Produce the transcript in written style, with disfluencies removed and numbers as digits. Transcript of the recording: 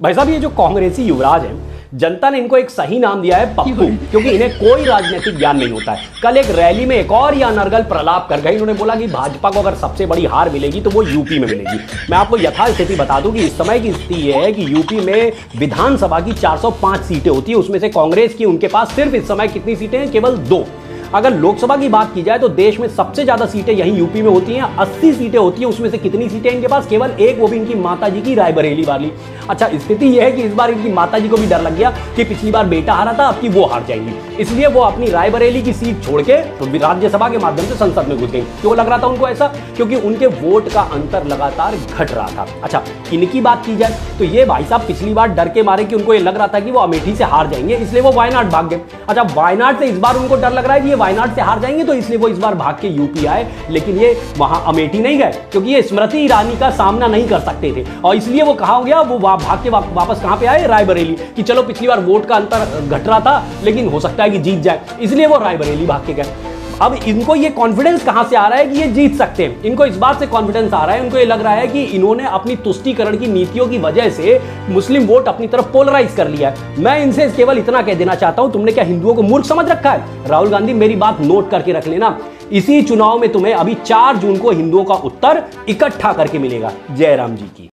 भाई साहब, ये जो कांग्रेसी युवराज है, जनता ने इनको एक सही नाम दिया है पप्पू, क्योंकि इन्हें कोई राजनीतिक ज्ञान नहीं होता है। कल एक रैली में एक और ये अनर्गल प्रलाप कर गए। इन्होंने बोला कि भाजपा को अगर सबसे बड़ी हार मिलेगी तो वो यूपी में मिलेगी। मैं आपको यथास्थिति बता दूं कि इस समय की स्थिति यह है कि यूपी में विधानसभा की 405 सीटें होती है, उसमें से कांग्रेस की उनके पास सिर्फ इस समय कितनी सीटें हैं? केवल 2। अगर लोकसभा की बात की जाए तो देश में सबसे ज्यादा सीटें यहीं यूपी में होती हैं, 80 सीटें होती हैं। उसमें से कितनी सीटें इनके पास? केवल 1, वो भी इनकी माताजी की रायबरेली वाली। अच्छा, स्थिति यह है कि इस बार इनकी माताजी को भी डर लग गया कि पिछली बार बेटा हारा था, अब की वो हार जाएंगी, इसलिए वो अपनी रायबरेली की सीट छोड़ के तो राज्यसभा के माध्यम से संसद में घुस गई। क्यों लग रहा था उनको ऐसा? क्योंकि उनके वोट का अंतर लगातार घट रहा था। अच्छा, इनकी बात की जाए तो ये भाई साहब पिछली बार डर के मारे कि उनको ये लग रहा था कि वो अमेठी से हार जाएंगे, इसलिए वो वायनाड भाग गए। अच्छा, वायनाड से इस बार उनको डर लग रहा है कि ये वायनाड से हार जाएंगे, तो इसलिए वो इस बार भाग के यूपी आए, लेकिन ये वहां अमेठी नहीं गए क्योंकि ये स्मृति ईरानी का सामना नहीं कर सकते थे, और इसलिए वो कहा हो गया, वो भाग के वापस कहां पे आए? रायबरेली। कि चलो पिछली बार वोट का अंतर घट रहा था लेकिन हो सकता है कि जीत जाए, इसलिए वो रायबरेली भाग के गए। अब इनको ये कॉन्फिडेंस कहां से आ रहा है कि ये जीत सकते हैं? इनको इस बात से कॉन्फिडेंस आ रहा है, इनको ये लग रहा है कि इन्होंने अपनी तुष्टीकरण की नीतियों की वजह से मुस्लिम वोट अपनी तरफ पोलराइज कर लिया है। मैं इनसे केवल इतना कह देना चाहता हूं, तुमने क्या हिंदुओं को मूर्ख समझ रखा है? राहुल गांधी, मेरी बात नोट करके रख लेना, इसी चुनाव में तुम्हें अभी 4 जून को हिंदुओं का उत्तर इकट्ठा करके मिलेगा। जय राम जी की।